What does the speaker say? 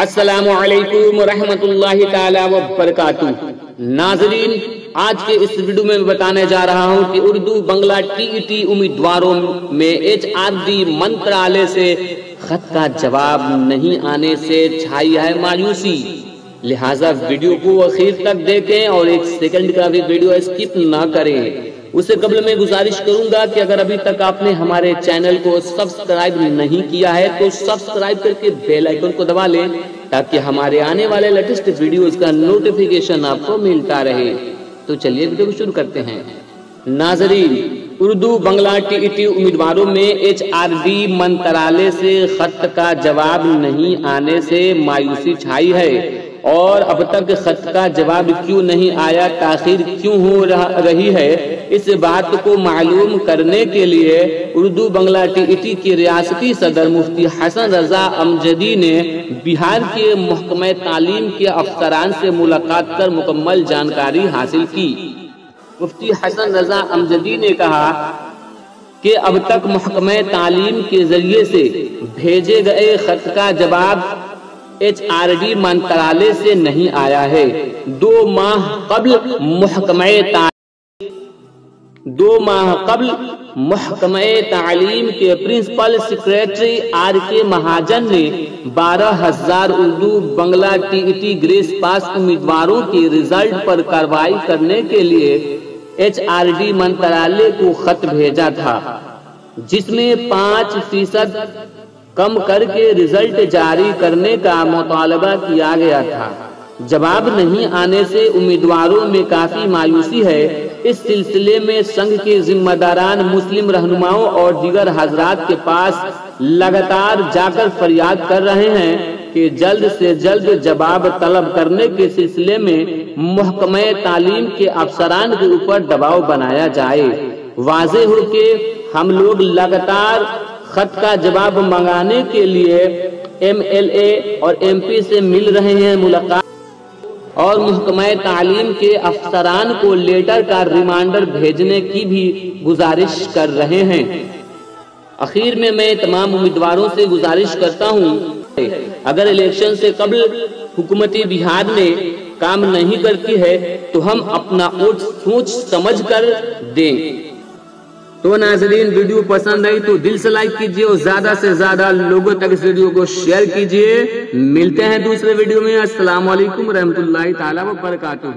السلام علیکم ورحمۃ اللہ تعالی وبرکاتہ۔ ناظرین، آج کے اس ویڈیو میں بتانے جا رہا ہوں کہ اردو بنگلہ TET امیدواروں میں HRD منترالیہ سے خط کا جواب نہیں آنے سے چھائی ہے مایوسی، لہٰذا ویڈیو کو آخر تک دیکھیں اور 1 سیکنڈ کا بھی ویڈیو اسکپ نہ کریں۔ اس سے قبل میں گزارش کروں گا کہ اگر ابھی تک آپ نے ہمارے چینل کو سبسکرائب نہیں کیا ہے تو سبسکرائب کر کے بیل آئیکن کو دبا لیں تاکہ ہمارے آنے والے لیٹسٹ ویڈیوز کا نوٹیفیکیشن آپ کو ملتا رہے۔ تو چلیے ویڈیو کو شروع کرتے ہیں۔ ناظرین، اردو بنگلہ TET امیدواروں میں HRD منترالیہ سے خط کا جواب نہیں آنے سے مایوسی چھائی ہے اور اب تک خط کا جواب کیوں نہیں آیا، تاخیر کیوں ہو رہی ہے، اس بات کو معلوم کرنے کے لیے اردو بنگلہ TET کے ریاستی صدر مفتی حسن رضا امجدی نے بہار کے محکمہ تعلیم کے افسران سے ملاقات کر مکمل جانکاری حاصل کی۔ مفتی حسن رضا امجدی نے کہا کہ اب تک محکمہ تعلیم کے ذریعے سے بھیجے گئے خط کا جواب HRD منترالیہ سے نہیں آیا ہے۔ 2 ماہ قبل محکمہ تعلیم کے پرنسپل سیکریٹری RK مہاجن نے 12,000 اردو بنگلہ TET گریس پاس امیدواروں کے رزلٹ پر کارروائی کرنے کے لیے HRD منترالیہ کو خط بھیجا تھا، جس میں 5% کم کر کے رزلٹ جاری کرنے کا مطالبہ کیا گیا تھا۔ جواب نہیں آنے سے امیدواروں میں کافی مایوسی ہے۔ اس سلسلے میں سنگھ کے ذمہ داران مسلم رہنماؤں اور دیگر حضرات کے پاس لگاتار جا کر فریاد کر رہے ہیں کہ جلد سے جلد جواب طلب کرنے کے سلسلے میں محکمہ تعلیم کے افسران کے اوپر دباؤ بنایا جائے۔ واضح ہو کہ ہم لوگ لگاتار خط کا جواب منگانے کے لیے MLA اور MP سے مل رہے ہیں، ملاقات اور محکمہ تعلیم کے افسران کو لیٹر کا ریمائنڈر بھیجنے کی بھی گزارش کر رہے ہیں۔ آخر میں تمام امیدواروں سے گزارش کرتا ہوں، اگر الیکشن سے قبل حکومت بہار میں کام نہیں کرتی ہے تو ہم اپنا ووٹ سوچ سمجھ کر دیں۔ تو ناظرین، ویڈیو پسند آئی تو دل سے لائک کیجئے اور زیادہ سے زیادہ لوگوں تک اس ویڈیو کو شیئر کیجئے۔ ملتے ہیں دوسرے ویڈیو میں۔ السلام علیکم ورحمۃ اللہ تعالی وبرکاتہ۔